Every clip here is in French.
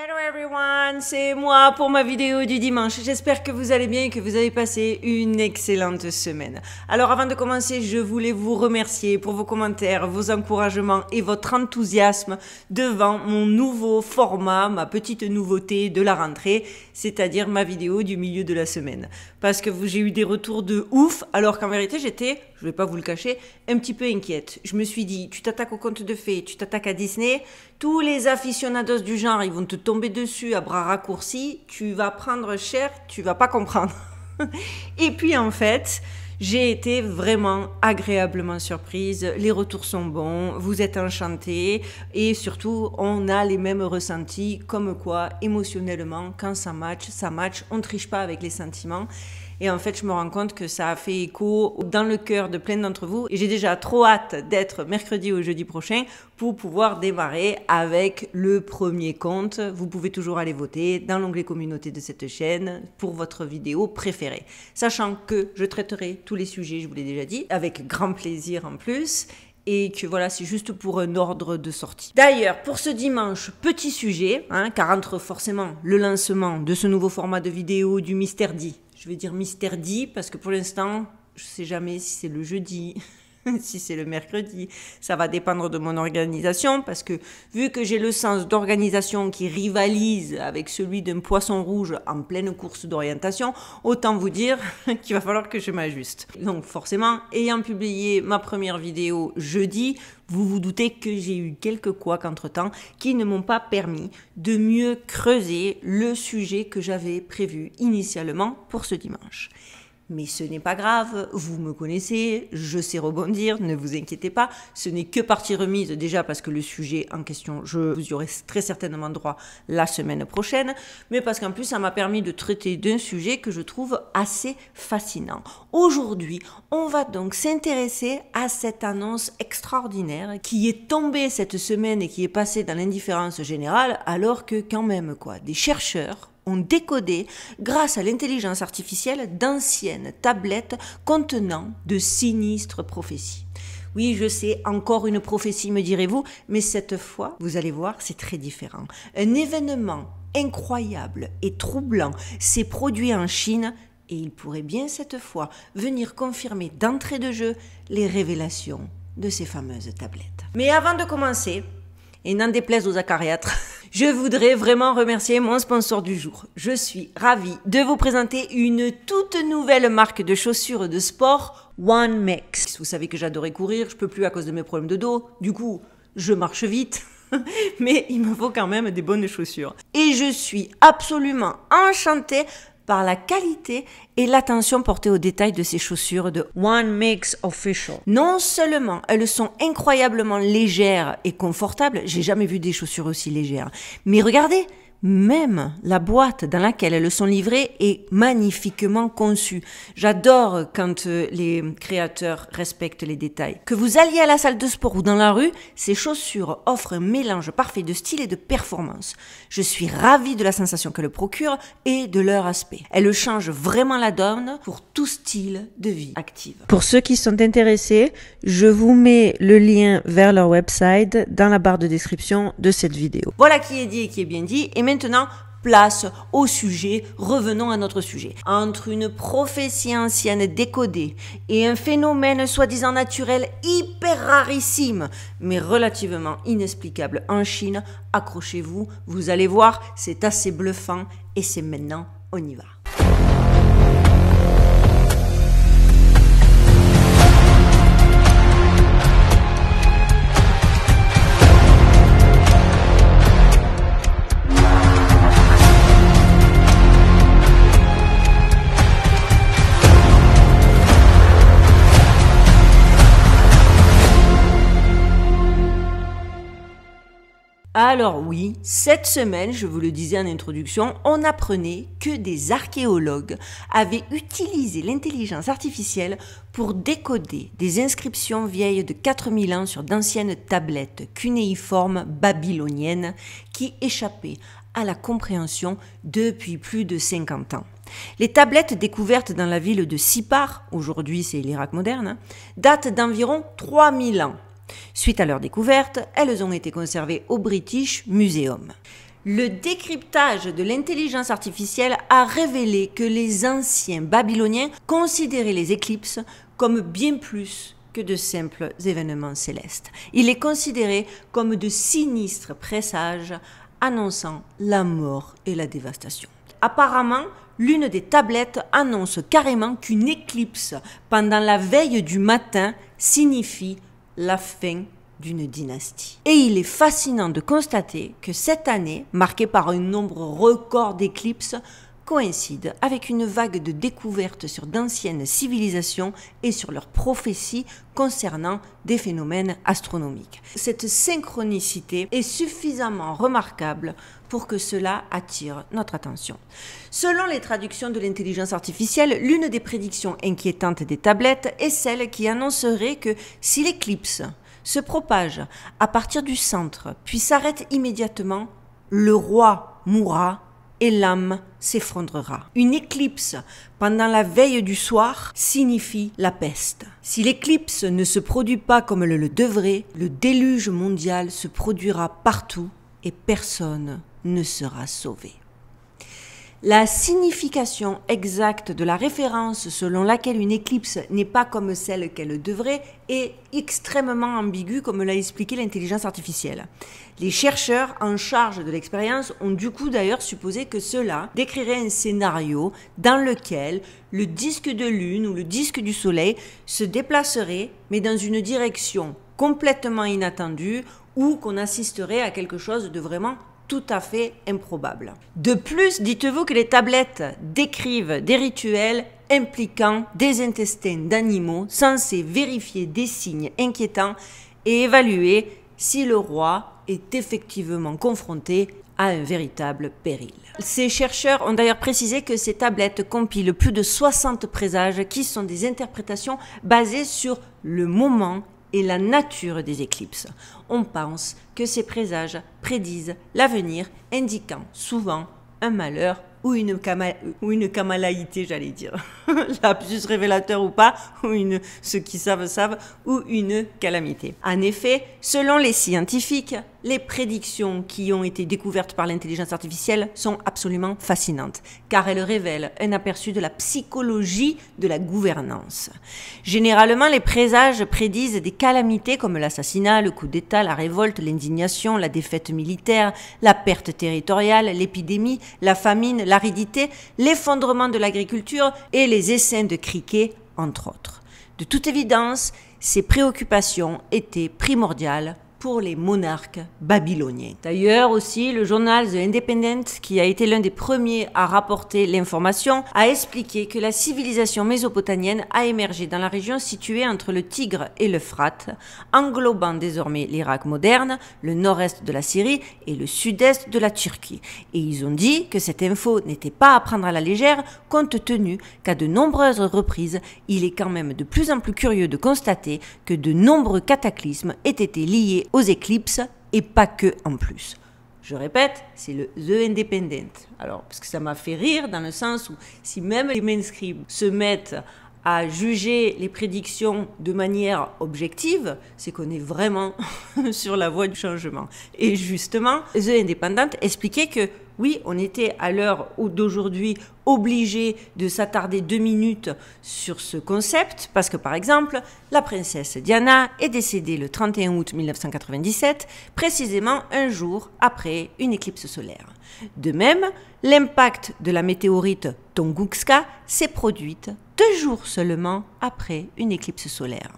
Hello everyone, c'est moi pour ma vidéo du dimanche. J'espère que vous allez bien et que vous avez passé une excellente semaine. Alors avant de commencer, je voulais vous remercier pour vos commentaires, vos encouragements et votre enthousiasme devant mon nouveau format, ma petite nouveauté de la rentrée, c'est-à-dire ma vidéo du milieu de la semaine. Parce que j'ai eu des retours de ouf, alors qu'en vérité j'étais, je vais pas vous le cacher, un petit peu inquiète. Je me suis dit, tu t'attaques au conte de fées, tu t'attaques à Disney, tous les aficionados du genre, ils vont te tomber dessus à bras raccourcis, tu vas prendre cher, tu vas pas comprendre. Et puis en fait, j'ai été vraiment agréablement surprise, les retours sont bons, vous êtes enchantés et surtout on a les mêmes ressentis, comme quoi émotionnellement quand ça match, on triche pas avec les sentiments. Et en fait, je me rends compte que ça a fait écho dans le cœur de plein d'entre vous. Et j'ai déjà trop hâte d'être mercredi ou jeudi prochain pour pouvoir démarrer avec le premier compte. Vous pouvez toujours aller voter dans l'onglet communauté de cette chaîne pour votre vidéo préférée. Sachant que je traiterai tous les sujets, je vous l'ai déjà dit, avec grand plaisir en plus. Et que voilà, c'est juste pour un ordre de sortie. D'ailleurs, pour ce dimanche, petit sujet, car entre forcément le lancement de ce nouveau format de vidéo du Mystère D. Je vais dire Mystère D parce que pour l'instant, je ne sais jamais si c'est le jeudi, si c'est le mercredi. Ça va dépendre de mon organisation parce que vu que j'ai le sens d'organisation qui rivalise avec celui d'un poisson rouge en pleine course d'orientation, autant vous dire qu'il va falloir que je m'ajuste. Donc forcément, ayant publié ma première vidéo jeudi, vous vous doutez que j'ai eu quelques couacs entre-temps qui ne m'ont pas permis de mieux creuser le sujet que j'avais prévu initialement pour ce dimanche. Mais ce n'est pas grave, vous me connaissez, je sais rebondir, ne vous inquiétez pas. Ce n'est que partie remise déjà parce que le sujet en question, vous y aurez très certainement droit la semaine prochaine, mais parce qu'en plus ça m'a permis de traiter d'un sujet que je trouve assez fascinant. Aujourd'hui, on va donc s'intéresser à cette annonce extraordinaire qui est tombée cette semaine et qui est passée dans l'indifférence générale, alors que quand même des chercheurs ont décodé, grâce à l'intelligence artificielle, d'anciennes tablettes contenant de sinistres prophéties. Oui, je sais, encore une prophétie, me direz-vous, mais cette fois, vous allez voir, c'est très différent. Un événement incroyable et troublant s'est produit en Chine et il pourrait bien cette fois venir confirmer d'entrée de jeu les révélations de ces fameuses tablettes. Mais avant de commencer, et n'en déplaise aux acariâtres, je voudrais vraiment remercier mon sponsor du jour. Je suis ravie de vous présenter une toute nouvelle marque de chaussures de sport, One Mix. Vous savez que j'adorais courir, je peux plus à cause de mes problèmes de dos, du coup je marche vite, mais il me faut quand même des bonnes chaussures. Et je suis absolument enchantée par la qualité et l'attention portée aux détails de ces chaussures de One Mix Official. Non seulement elles sont incroyablement légères et confortables, j'ai jamais vu des chaussures aussi légères, mais regardez, même la boîte dans laquelle elles sont livrées est magnifiquement conçue. J'adore quand les créateurs respectent les détails. Que vous alliez à la salle de sport ou dans la rue, ces chaussures offrent un mélange parfait de style et de performance. Je suis ravie de la sensation qu'elles procurent et de leur aspect. Elles changent vraiment la donne pour tout style de vie active. Pour ceux qui sont intéressés, je vous mets le lien vers leur website dans la barre de description de cette vidéo. Voilà qui est dit et qui est bien dit. Et maintenant, place au sujet, revenons à notre sujet. Entre une prophétie ancienne décodée et un phénomène soi-disant naturel hyper rarissime, mais relativement inexplicable en Chine, accrochez-vous, vous allez voir, c'est assez bluffant et c'est maintenant, on y va. Alors oui, cette semaine, je vous le disais en introduction, on apprenait que des archéologues avaient utilisé l'intelligence artificielle pour décoder des inscriptions vieilles de 4000 ans sur d'anciennes tablettes cunéiformes babyloniennes qui échappaient à la compréhension depuis plus de 50 ans. Les tablettes découvertes dans la ville de Sippar, aujourd'hui c'est l'Irak moderne, datent d'environ 3000 ans. Suite à leur découverte, elles ont été conservées au British Museum. Le décryptage de l'intelligence artificielle a révélé que les anciens Babyloniens considéraient les éclipses comme bien plus que de simples événements célestes. Il les considérait comme de sinistres présages annonçant la mort et la dévastation. Apparemment, l'une des tablettes annonce carrément qu'une éclipse pendant la veille du matin signifie la fin d'une dynastie. Et il est fascinant de constater que cette année, marquée par un nombre record d'éclipses, coïncide avec une vague de découvertes sur d'anciennes civilisations et sur leurs prophéties concernant des phénomènes astronomiques. Cette synchronicité est suffisamment remarquable pour que cela attire notre attention. Selon les traductions de l'intelligence artificielle, l'une des prédictions inquiétantes des tablettes est celle qui annoncerait que si l'éclipse se propage à partir du centre puis s'arrête immédiatement, le roi mourra et l'âme s'effondrera. Une éclipse pendant la veille du soir signifie la peste. Si l'éclipse ne se produit pas comme elle le devrait, le déluge mondial se produira partout et personne ne sera sauvé. La signification exacte de la référence selon laquelle une éclipse n'est pas comme celle qu'elle devrait est extrêmement ambiguë, comme l'a expliqué l'intelligence artificielle. Les chercheurs en charge de l'expérience ont du coup d'ailleurs supposé que cela décrirait un scénario dans lequel le disque de lune ou le disque du soleil se déplacerait, mais dans une direction complètement inattendue, ou qu'on assisterait à quelque chose de vraiment tout à fait improbable. De plus, dites-vous que les tablettes décrivent des rituels impliquant des intestins d'animaux censés vérifier des signes inquiétants et évaluer si le roi est effectivement confronté à un véritable péril. Ces chercheurs ont d'ailleurs précisé que ces tablettes compilent plus de 60 présages qui sont des interprétations basées sur le moment et la nature des éclipses. On pense que ces présages prédisent l'avenir, indiquant souvent un malheur ou une camalaïté, j'allais dire. Lapsus révélateur ou pas, ou ceux qui savent, ou une calamité. En effet, selon les scientifiques, les prédictions qui ont été découvertes par l'intelligence artificielle sont absolument fascinantes, car elles révèlent un aperçu de la psychologie de la gouvernance. Généralement, les présages prédisent des calamités comme l'assassinat, le coup d'État, la révolte, l'indignation, la défaite militaire, la perte territoriale, l'épidémie, la famine, l'aridité, l'effondrement de l'agriculture et les essaims de criquets, entre autres. De toute évidence, ces préoccupations étaient primordiales pour les monarques babyloniens. D'ailleurs aussi, le journal The Independent, qui a été l'un des premiers à rapporter l'information, a expliqué que la civilisation mésopotamienne a émergé dans la région située entre le Tigre et l'Euphrate, englobant désormais l'Irak moderne, le nord-est de la Syrie et le sud-est de la Turquie. Et ils ont dit que cette info n'était pas à prendre à la légère, compte tenu qu'à de nombreuses reprises, il est quand même de plus en plus curieux de constater que de nombreux cataclysmes aient été liés aux éclipses et pas que en plus. Je répète, c'est le The Independent. Alors, parce que ça m'a fait rire dans le sens où si même les mainstream se mettent à juger les prédictions de manière objective, c'est qu'on est vraiment sur la voie du changement. Et justement, The Independent expliquait que oui, on était à l'heure d'aujourd'hui obligé de s'attarder 2 minutes sur ce concept parce que, par exemple, la princesse Diana est décédée le 31 août 1997, précisément un jour après une éclipse solaire. De même, l'impact de la météorite Tunguska s'est produite 2 jours seulement après une éclipse solaire.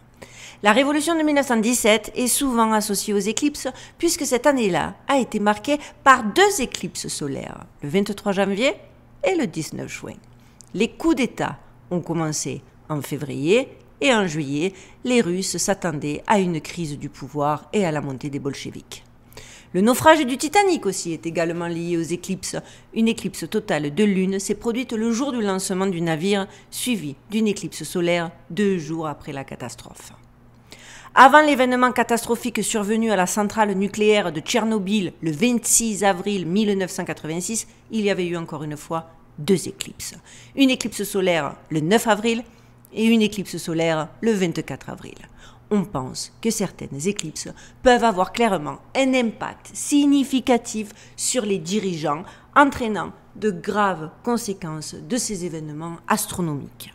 La révolution de 1917 est souvent associée aux éclipses puisque cette année-là a été marquée par 2 éclipses solaires, le 23 janvier et le 19 juin. Les coups d'État ont commencé en février et en juillet, les Russes s'attendaient à une crise du pouvoir et à la montée des bolcheviks. Le naufrage du Titanic aussi est également lié aux éclipses. Une éclipse totale de lune s'est produite le jour du lancement du navire, suivie d'une éclipse solaire 2 jours après la catastrophe. Avant l'événement catastrophique survenu à la centrale nucléaire de Tchernobyl le 26 avril 1986, il y avait eu encore une fois 2 éclipses. Une éclipse solaire le 9 avril et une éclipse solaire le 24 avril. on pense que certaines éclipses peuvent avoir clairement un impact significatif sur les dirigeants, entraînant de graves conséquences de ces événements astronomiques.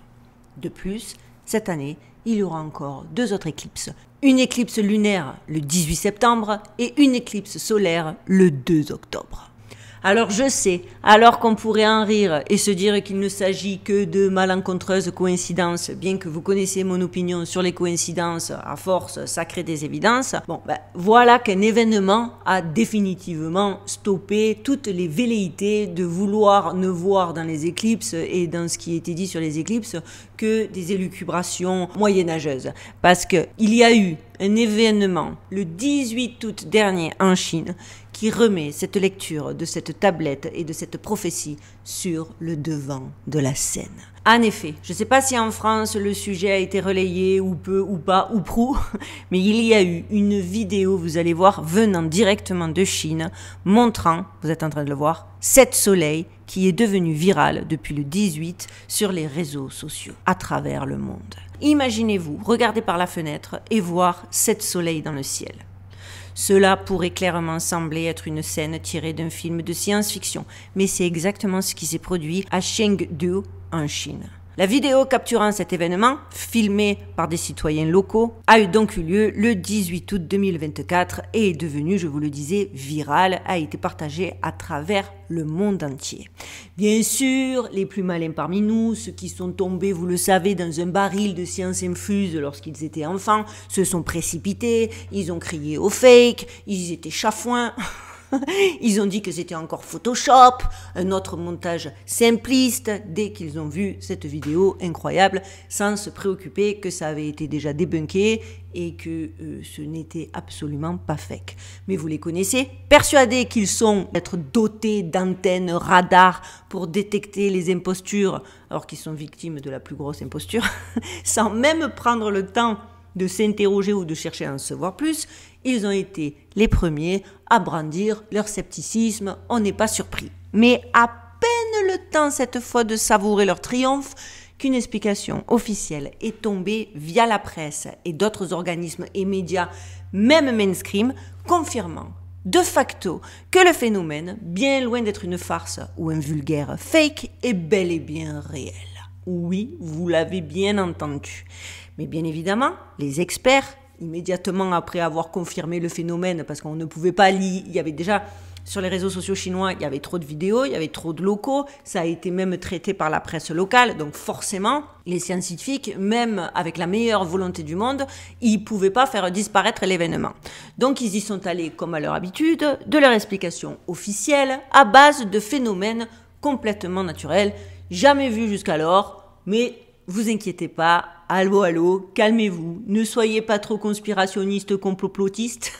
De plus, cette année, il y aura encore 2 autres éclipses. Une éclipse lunaire le 18 septembre et une éclipse solaire le 2 octobre. Alors je sais, alors qu'on pourrait en rire et se dire qu'il ne s'agit que de malencontreuses coïncidences, bien que vous connaissez mon opinion sur les coïncidences, à force, ça crée des évidences. Bon, voilà qu'un événement a définitivement stoppé toutes les velléités de vouloir ne voir dans les éclipses et dans ce qui était dit sur les éclipses que des élucubrations moyenâgeuses. Parce qu'il y a eu un événement le 18 août dernier en Chine qui remet cette lecture de cette tablette et de cette prophétie sur le devant de la scène. En effet, je ne sais pas si en France le sujet a été relayé ou peu ou pas ou prou, mais il y a eu une vidéo, vous allez voir, venant directement de Chine, montrant, vous êtes en train de le voir, 7 soleils qui est devenu viral depuis le 18 sur les réseaux sociaux à travers le monde. Imaginez-vous regarder par la fenêtre et voir 7 soleils dans le ciel. Cela pourrait clairement sembler être une scène tirée d'un film de science-fiction, mais c'est exactement ce qui s'est produit à Chengdu, en Chine. La vidéo capturant cet événement, filmée par des citoyens locaux, a donc eu lieu le 18 août 2024 et est devenue, je vous le disais, virale, a été partagée à travers le monde entier. Bien sûr, les plus malins parmi nous, ceux qui sont tombés, vous le savez, dans un baril de science infuse lorsqu'ils étaient enfants, se sont précipités, ils ont crié au fake, ils étaient chafouins. Ils ont dit que c'était encore Photoshop, un autre montage simpliste, dès qu'ils ont vu cette vidéo incroyable, sans se préoccuper que ça avait été déjà débunké et que ce n'était absolument pas fake. Mais vous les connaissez, persuadés qu'ils sont d'être dotés d'antennes radar pour détecter les impostures, alors qu'ils sont victimes de la plus grosse imposture, sans même prendre le temps de s'interroger ou de chercher à en savoir plus, ils ont été les premiers à brandir leur scepticisme, on n'est pas surpris. Mais à peine le temps cette fois de savourer leur triomphe qu'une explication officielle est tombée via la presse et d'autres organismes et médias, même mainstream, confirmant de facto que le phénomène, bien loin d'être une farce ou un vulgaire fake, est bel et bien réel. Oui, vous l'avez bien entendu. Mais bien évidemment, les experts, immédiatement après avoir confirmé le phénomène, parce qu'on ne pouvait pas lire, il y avait déjà sur les réseaux sociaux chinois, il y avait trop de vidéos, il y avait trop de locaux, ça a été même traité par la presse locale, donc forcément, les scientifiques, même avec la meilleure volonté du monde, ils ne pouvaient pas faire disparaître l'événement. Donc ils y sont allés, comme à leur habitude, de leur explication officielle, à base de phénomènes complètement naturels, jamais vus jusqu'alors, mais vous inquiétez pas, allô, calmez-vous, ne soyez pas trop conspirationniste, complotiste,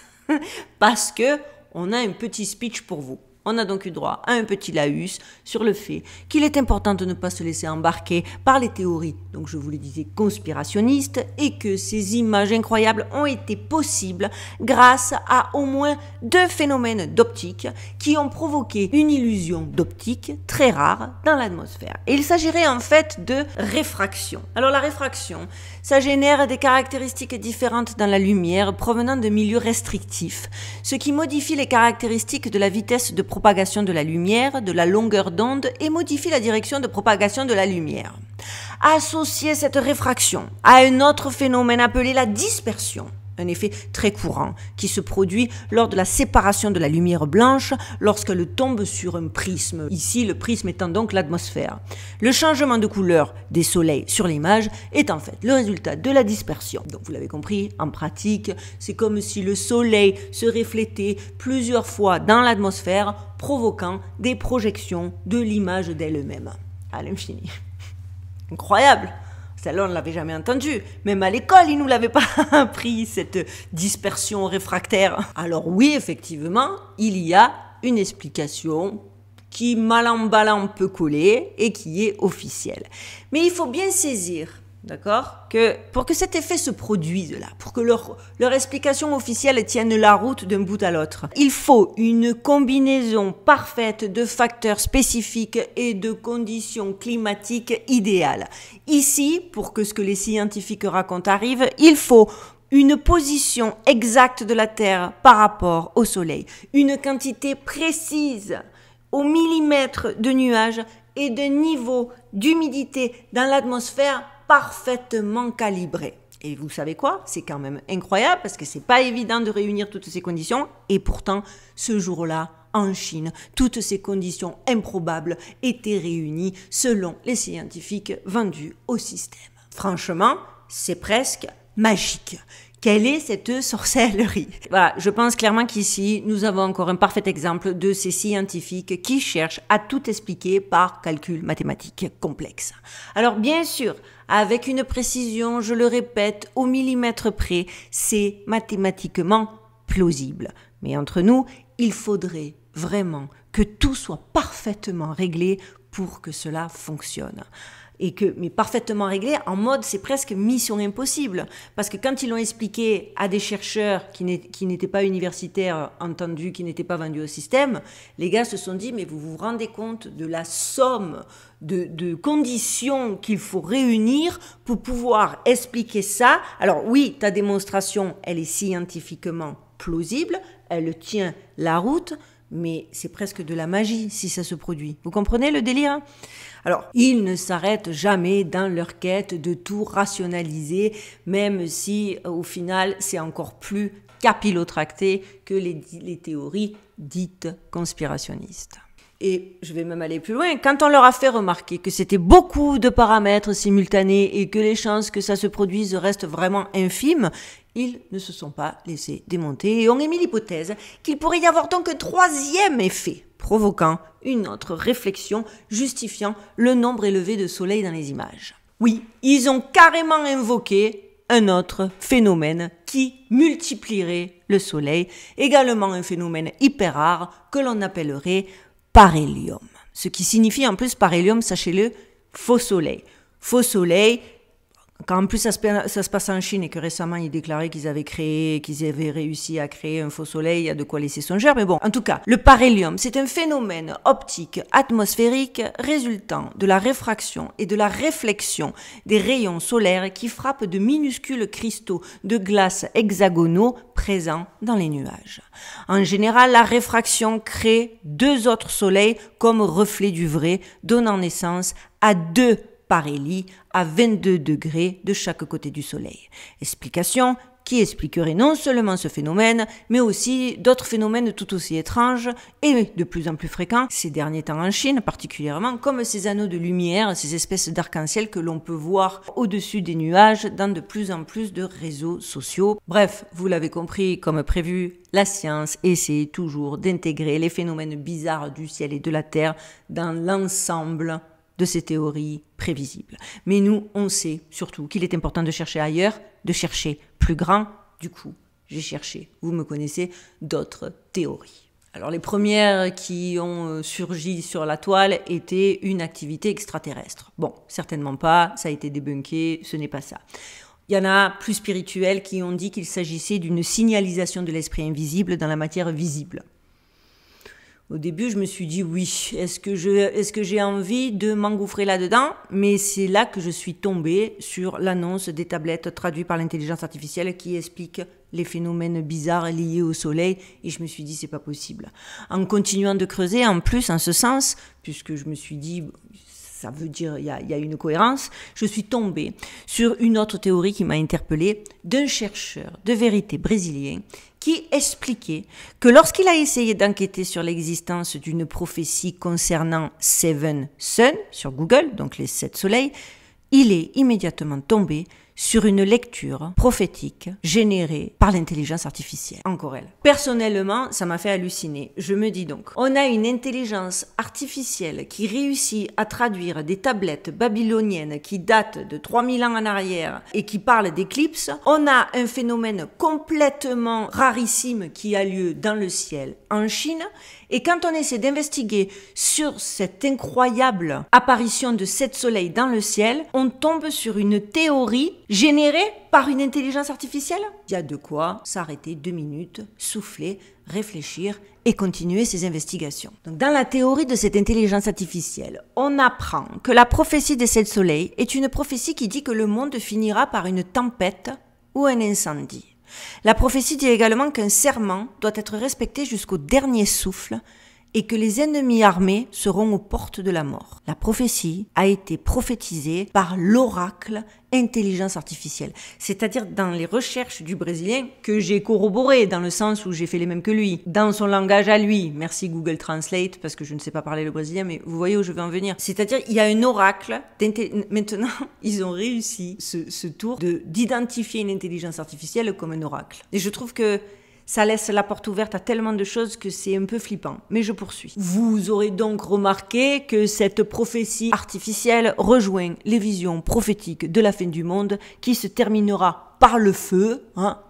parce que on a un petit speech pour vous. On a donc eu droit à un petit laïus sur le fait qu'il est important de ne pas se laisser embarquer par les théories, donc je vous le disais, conspirationnistes, et que ces images incroyables ont été possibles grâce à au moins 2 phénomènes d'optique qui ont provoqué une illusion d'optique très rare dans l'atmosphère. Et il s'agirait en fait de réfraction. Alors la réfraction, ça génère des caractéristiques différentes dans la lumière provenant de milieux restrictifs, ce qui modifie les caractéristiques de la vitesse de propagation de la lumière, de la longueur d'onde et modifie la direction de propagation de la lumière. Associer cette réfraction à un autre phénomène appelé la dispersion, un effet très courant qui se produit lors de la séparation de la lumière blanche lorsqu'elle tombe sur un prisme. Ici, le prisme étant donc l'atmosphère. Le changement de couleur des soleils sur l'image est en fait le résultat de la dispersion. Donc vous l'avez compris, en pratique, c'est comme si le soleil se reflétait plusieurs fois dans l'atmosphère, provoquant des projections de l'image d'elle-même. À l'infini. Incroyable! Celle-là, on ne l'avait jamais entendue. Même à l'école, ils ne nous l'avaient pas appris, cette dispersion réfractaire. Alors oui, effectivement, il y a une explication qui, mal emballant, peut coller et qui est officielle. Mais il faut bien saisir, d'accord, que pour que cet effet se produise là, pour que leur explication officielle tienne la route d'un bout à l'autre, il faut une combinaison parfaite de facteurs spécifiques et de conditions climatiques idéales. Ici, pour que ce que les scientifiques racontent arrive, il faut une position exacte de la Terre par rapport au Soleil, une quantité précise au millimètre de nuages et de niveau d'humidité dans l'atmosphère parfaitement calibré. Et vous savez quoi? C'est quand même incroyable parce que c'est pas évident de réunir toutes ces conditions et pourtant ce jour-là, en Chine, toutes ces conditions improbables étaient réunies selon les scientifiques vendus au système. Franchement, c'est presque magique. Quelle est cette sorcellerie? Voilà, je pense clairement qu'ici, nous avons encore un parfait exemple de ces scientifiques qui cherchent à tout expliquer par calcul mathématique complexe. Alors bien sûr, avec une précision, je le répète, au millimètre près, c'est mathématiquement plausible. Mais entre nous, il faudrait vraiment que tout soit parfaitement réglé pour que cela fonctionne. Mais parfaitement réglé, en mode c'est presque mission impossible. Parce que quand ils l'ont expliqué à des chercheurs qui n'étaient pas universitaires, entendus, qui n'étaient pas vendus au système, les gars se sont dit, mais vous vous rendez compte de la somme de conditions qu'il faut réunir pour pouvoir expliquer ça. Alors oui, ta démonstration, elle est scientifiquement plausible, elle tient la route, mais c'est presque de la magie si ça se produit. Vous comprenez le délire? Alors, ils ne s'arrêtent jamais dans leur quête de tout rationaliser, même si au final, c'est encore plus capillotracté que les théories dites conspirationnistes. Et je vais même aller plus loin, quand on leur a fait remarquer que c'était beaucoup de paramètres simultanés et que les chances que ça se produise restent vraiment infimes, ils ne se sont pas laissés démonter et ont émis l'hypothèse qu'il pourrait y avoir donc un troisième effet, provoquant une autre réflexion justifiant le nombre élevé de soleils dans les images. Oui, ils ont carrément invoqué un autre phénomène qui multiplierait le soleil, également un phénomène hyper rare que l'on appellerait parhélium. Ce qui signifie en plus parhélium, sachez-le, faux soleil. Faux soleil, quand en plus ça se passe en Chine et que récemment ils déclaraient qu'ils avaient réussi à créer un faux soleil, il y a de quoi laisser songeur. Mais bon, en tout cas, le parhélium, c'est un phénomène optique atmosphérique résultant de la réfraction et de la réflexion des rayons solaires qui frappent de minuscules cristaux de glace hexagonaux présents dans les nuages. En général, la réfraction crée deux autres soleils comme reflets du vrai, donnant naissance à deux parhélies à 22 degrés de chaque côté du soleil. Explication qui expliquerait non seulement ce phénomène, mais aussi d'autres phénomènes tout aussi étranges et de plus en plus fréquents ces derniers temps en Chine particulièrement, comme ces anneaux de lumière, ces espèces d'arc-en-ciel que l'on peut voir au-dessus des nuages dans de plus en plus de réseaux sociaux. Bref, vous l'avez compris, comme prévu, la science essaie toujours d'intégrer les phénomènes bizarres du ciel et de la terre dans l'ensemble de ces théories prévisibles. Mais nous, on sait surtout qu'il est important de chercher ailleurs, de chercher plus grand. Du coup, j'ai cherché, vous me connaissez, d'autres théories. Alors les premières qui ont surgi sur la toile étaient une activité extraterrestre. Bon, certainement pas, ça a été débunké, ce n'est pas ça. Il y en a plus spirituels qui ont dit qu'il s'agissait d'une signalisation de l'esprit invisible dans la matière visible. Au début, je me suis dit oui, est-ce que j'ai envie de m'engouffrer là-dedans? Mais c'est là que je suis tombée sur l'annonce des tablettes traduites par l'intelligence artificielle qui explique les phénomènes bizarres liés au soleil et je me suis dit c'est pas possible. En continuant de creuser, en plus en ce sens, puisque je me suis dit ça veut dire il y a une cohérence, je suis tombée sur une autre théorie qui m'a interpellée d'un chercheur de vérité brésilien qui expliquait que lorsqu'il a essayé d'enquêter sur l'existence d'une prophétie concernant Seven Sun sur Google, donc les 7 soleils, il est immédiatement tombé sur une lecture prophétique générée par l'intelligence artificielle. Encore elle. Personnellement, ça m'a fait halluciner. Je me dis donc, on a une intelligence artificielle qui réussit à traduire des tablettes babyloniennes qui datent de 3000 ans en arrière et qui parlent d'éclipses. On a un phénomène complètement rarissime qui a lieu dans le ciel en Chine. Et quand on essaie d'investiguer sur cette incroyable apparition de 7 soleils dans le ciel, on tombe sur une théorie générée par une intelligence artificielle. Il y a de quoi s'arrêter 2 minutes, souffler, réfléchir et continuer ses investigations. Donc, dans la théorie de cette intelligence artificielle, on apprend que la prophétie des 7 soleils est une prophétie qui dit que le monde finira par une tempête ou un incendie. La prophétie dit également qu'un serment doit être respecté jusqu'au dernier souffle et que les ennemis armés seront aux portes de la mort. La prophétie a été prophétisée par l'oracle intelligence artificielle, c'est-à-dire dans les recherches du Brésilien que j'ai corroborées dans le sens où j'ai fait les mêmes que lui, dans son langage à lui. Merci Google Translate parce que je ne sais pas parler le brésilien, mais vous voyez où je veux en venir. C'est-à-dire il y a un oracle. Maintenant, ils ont réussi ce tour d'identifier une intelligence artificielle comme un oracle. Et je trouve que ça laisse la porte ouverte à tellement de choses que c'est un peu flippant. Mais je poursuis. Vous aurez donc remarqué que cette prophétie artificielle rejoint les visions prophétiques de la fin du monde qui se terminera par le feu,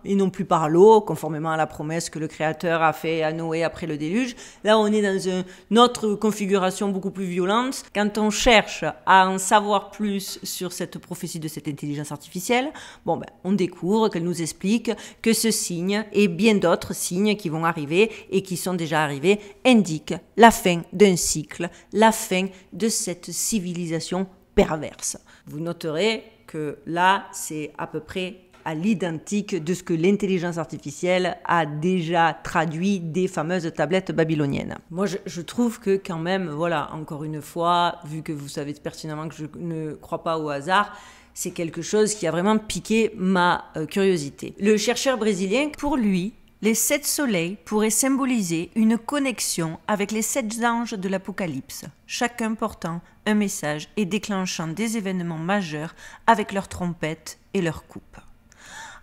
et non plus par l'eau, conformément à la promesse que le Créateur a fait à Noé après le déluge. Là, on est dans une autre configuration beaucoup plus violente. Quand on cherche à en savoir plus sur cette prophétie de cette intelligence artificielle, on découvre qu'elle nous explique que ce signe et bien d'autres signes qui vont arriver et qui sont déjà arrivés indiquent la fin d'un cycle, la fin de cette civilisation perverse. Vous noterez que là, c'est à peu près à l'identique de ce que l'intelligence artificielle a déjà traduit des fameuses tablettes babyloniennes. Moi, je trouve que quand même, voilà, encore une fois, vu que vous savez pertinemment que je ne crois pas au hasard, c'est quelque chose qui a vraiment piqué ma curiosité. Le chercheur brésilien, pour lui, les 7 soleils pourraient symboliser une connexion avec les 7 anges de l'Apocalypse, chacun portant un message et déclenchant des événements majeurs avec leurs trompettes et leurs coupes.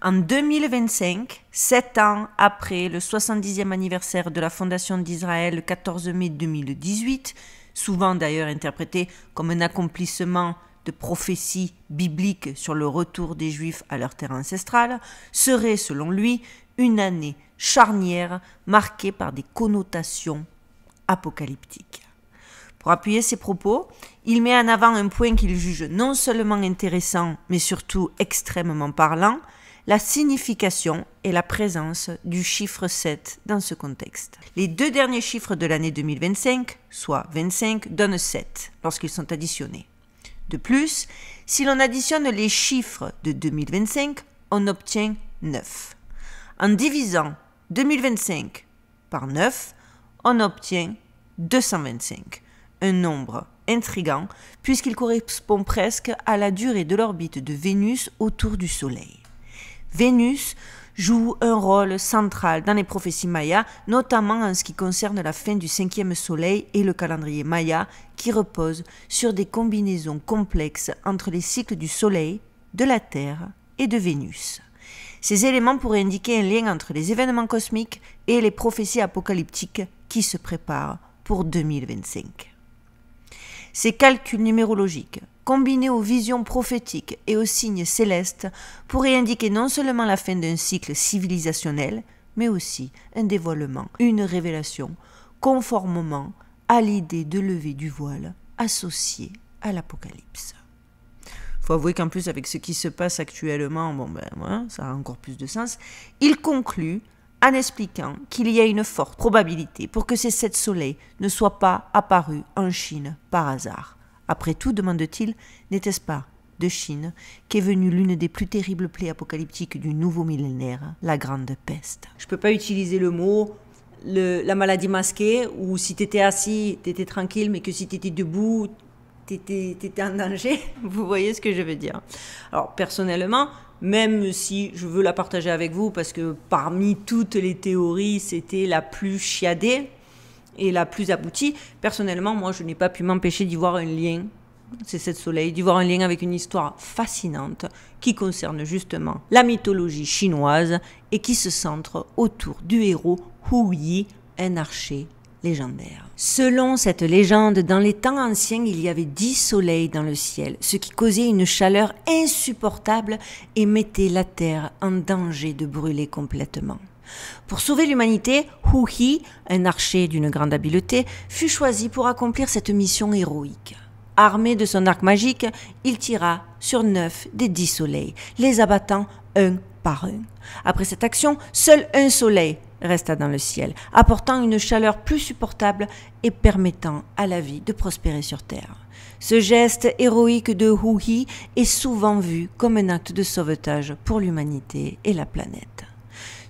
En 2025, 7 ans après le 70e anniversaire de la fondation d'Israël le 14 mai 2018, souvent d'ailleurs interprété comme un accomplissement de prophéties bibliques sur le retour des Juifs à leur terre ancestrale, serait, selon lui, une année charnière marquée par des connotations apocalyptiques. Pour appuyer ses propos, il met en avant un point qu'il juge non seulement intéressant, mais surtout extrêmement parlant, la signification et la présence du chiffre 7 dans ce contexte. Les 2 derniers chiffres de l'année 2025, soit 25, donnent 7 lorsqu'ils sont additionnés. De plus, si l'on additionne les chiffres de 2025, on obtient 9. En divisant 2025 par 9, on obtient 225, un nombre intrigant puisqu'il correspond presque à la durée de l'orbite de Vénus autour du Soleil. Vénus joue un rôle central dans les prophéties mayas, notamment en ce qui concerne la fin du 5e soleil et le calendrier maya, qui repose sur des combinaisons complexes entre les cycles du Soleil, de la Terre et de Vénus. Ces éléments pourraient indiquer un lien entre les événements cosmiques et les prophéties apocalyptiques qui se préparent pour 2025. Ces calculs numérologiques, combinés aux visions prophétiques et aux signes célestes, pourraient indiquer non seulement la fin d'un cycle civilisationnel, mais aussi un dévoilement, une révélation, conformément à l'idée de lever du voile associée à l'Apocalypse. Il faut avouer qu'en plus, avec ce qui se passe actuellement, ça a encore plus de sens. Il conclut en expliquant qu'il y a une forte probabilité pour que ces 7 soleils ne soient pas apparus en Chine par hasard. Après tout, demande-t-il, n'était-ce pas de Chine qu'est venue l'une des plus terribles plaies apocalyptiques du nouveau millénaire, la grande peste? Je ne peux pas utiliser le mot la maladie masquée, ou si tu étais assis, tu étais tranquille, mais que si tu étais debout, tu étais en danger. Vous voyez ce que je veux dire? Alors, personnellement, même si je veux la partager avec vous, parce que parmi toutes les théories, c'était la plus chiadée et la plus aboutie, personnellement, moi, je n'ai pas pu m'empêcher d'y voir un lien, c'est 7 soleils, d'y voir un lien avec une histoire fascinante qui concerne justement la mythologie chinoise et qui se centre autour du héros Hu Yi, un archer légendaire. Selon cette légende, dans les temps anciens, il y avait 10 soleils dans le ciel, ce qui causait une chaleur insupportable et mettait la terre en danger de brûler complètement. Pour sauver l'humanité, Hu Yi, un archer d'une grande habileté, fut choisi pour accomplir cette mission héroïque. Armé de son arc magique, il tira sur 9 des 10 soleils, les abattant un par un. Après cette action, seul un soleil, resta dans le ciel, apportant une chaleur plus supportable et permettant à la vie de prospérer sur Terre. Ce geste héroïque de Hu est souvent vu comme un acte de sauvetage pour l'humanité et la planète.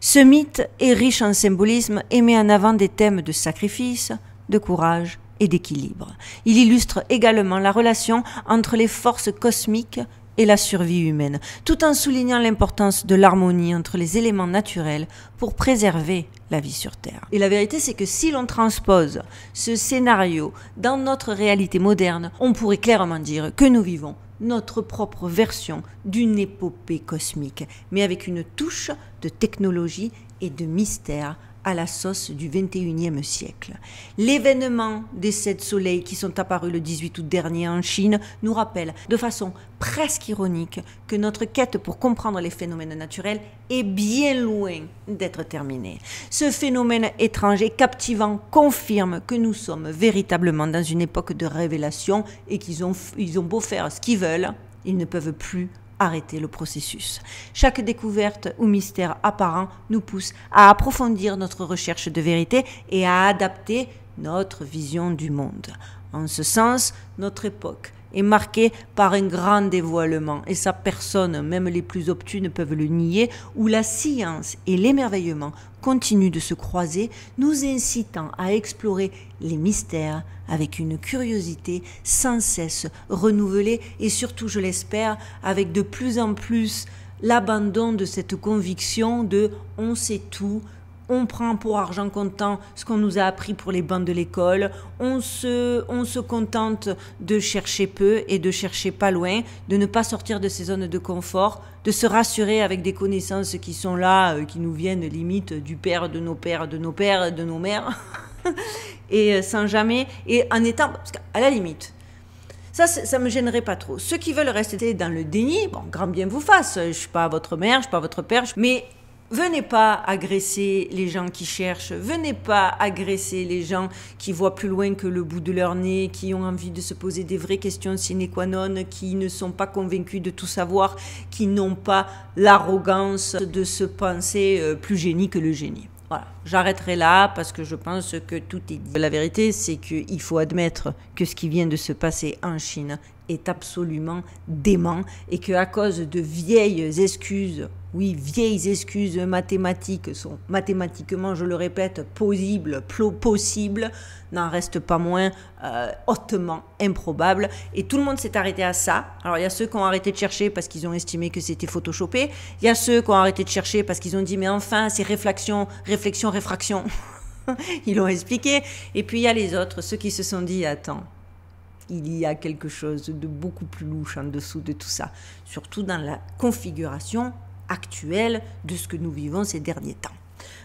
Ce mythe est riche en symbolisme et met en avant des thèmes de sacrifice, de courage et d'équilibre. Il illustre également la relation entre les forces cosmiques et la survie humaine, tout en soulignant l'importance de l'harmonie entre les éléments naturels pour préserver la vie sur Terre. Et la vérité, c'est que si l'on transpose ce scénario dans notre réalité moderne, on pourrait clairement dire que nous vivons notre propre version d'une épopée cosmique, mais avec une touche de technologie et de mystère à la sauce du 21e siècle. L'événement des 7 soleils qui sont apparus le 18 août dernier en Chine nous rappelle de façon presque ironique que notre quête pour comprendre les phénomènes naturels est bien loin d'être terminée. Ce phénomène étrange et captivant confirme que nous sommes véritablement dans une époque de révélation et qu'ils ont beau faire ce qu'ils veulent, ils ne peuvent plus arrêter le processus. Chaque découverte ou mystère apparent nous pousse à approfondir notre recherche de vérité et à adapter notre vision du monde. En ce sens, notre époque est marquée par un grand dévoilement, et ça personne, même les plus obtus, ne peuvent le nier, où la science et l'émerveillement continuent de se croiser, nous incitant à explorer les mystères avec une curiosité sans cesse renouvelée et surtout, je l'espère, avec de plus en plus l'abandon de cette conviction de « on sait tout », on prend pour argent comptant ce qu'on nous a appris pour les bancs de l'école, on se contente de chercher peu et de chercher pas loin, de ne pas sortir de ses zones de confort, de se rassurer avec des connaissances qui sont là, qui nous viennent limite du père, de nos pères, de nos pères, de nos mères, et sans jamais, et en étant, parce qu'à la limite, ça me gênerait pas trop. Ceux qui veulent rester dans le déni, bon, grand bien vous fasse, je suis pas votre mère, je suis pas votre père, mais venez pas agresser les gens qui cherchent, venez pas agresser les gens qui voient plus loin que le bout de leur nez, qui ont envie de se poser des vraies questions sine qua non, qui ne sont pas convaincus de tout savoir, qui n'ont pas l'arrogance de se penser plus génie que le génie. Voilà, j'arrêterai là parce que je pense que tout est dit. La vérité, c'est qu'il faut admettre que ce qui vient de se passer en Chine est absolument dément et qu'à cause de vieilles excuses, oui, vieilles excuses mathématiques sont mathématiquement, je le répète, possibles, n'en reste pas moins hautement improbable. Et tout le monde s'est arrêté à ça. Alors, il y a ceux qui ont arrêté de chercher parce qu'ils ont estimé que c'était photoshopé. Il y a ceux qui ont arrêté de chercher parce qu'ils ont dit, mais enfin, c'est réflexion, réfraction. Ils l'ont expliqué. Et puis, il y a les autres, ceux qui se sont dit, attends, il y a quelque chose de beaucoup plus louche en dessous de tout ça. Surtout dans la configuration actuelle de ce que nous vivons ces derniers temps.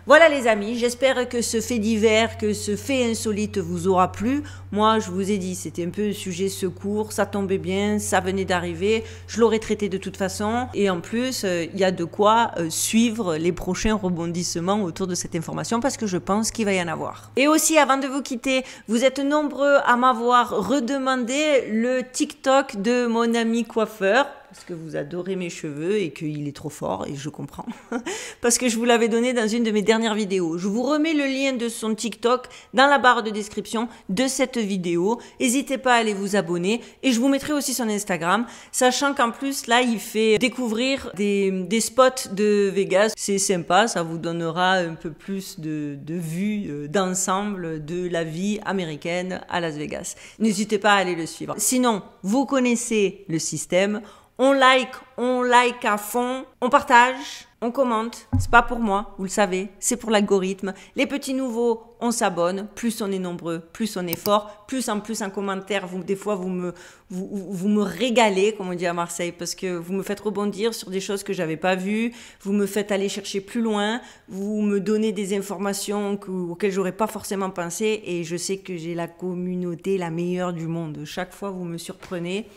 Voilà les amis, j'espère que ce fait divers, que ce fait insolite vous aura plu. Moi, je vous ai dit, c'était un peu un sujet secours, ça tombait bien, ça venait d'arriver, je l'aurais traité de toute façon. Et en plus, il y a de quoi suivre les prochains rebondissements autour de cette information parce que je pense qu'il va y en avoir. Et aussi, avant de vous quitter, vous êtes nombreux à m'avoir redemandé le TikTok de mon ami coiffeur. Parce que vous adorez mes cheveux et qu'il est trop fort, et je comprends. Parce que je vous l'avais donné dans une de mes dernières vidéos. Je vous remets le lien de son TikTok dans la barre de description de cette vidéo. N'hésitez pas à aller vous abonner. Et je vous mettrai aussi son Instagram, sachant qu'en plus, là, il fait découvrir des spots de Vegas. C'est sympa, ça vous donnera un peu plus de vues d'ensemble de la vie américaine à Las Vegas. N'hésitez pas à aller le suivre. Sinon, vous connaissez le système. On like à fond, on partage, on commente. C'est pas pour moi, vous le savez, c'est pour l'algorithme. Les petits nouveaux, on s'abonne. Plus on est nombreux, plus on est fort. Plus en commentaire, des fois vous me régalez, comme on dit à Marseille, parce que vous me faites rebondir sur des choses que j'avais pas vues. Vous me faites aller chercher plus loin. Vous me donnez des informations auxquelles j'aurais pas forcément pensé. Et je sais que j'ai la communauté la meilleure du monde. Chaque fois, vous me surprenez.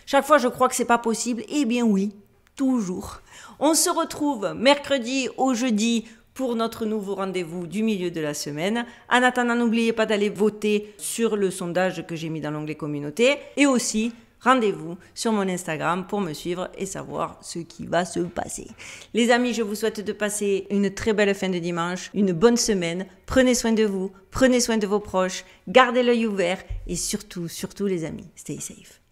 Chaque fois, je crois que c'est pas possible. Eh bien oui, toujours. On se retrouve mercredi au jeudi pour notre nouveau rendez-vous du milieu de la semaine. En attendant, n'oubliez pas d'aller voter sur le sondage que j'ai mis dans l'onglet communauté. Et aussi, rendez-vous sur mon Instagram pour me suivre et savoir ce qui va se passer. Les amis, je vous souhaite de passer une très belle fin de dimanche, une bonne semaine. Prenez soin de vous, prenez soin de vos proches, gardez l'œil ouvert et surtout les amis, stay safe.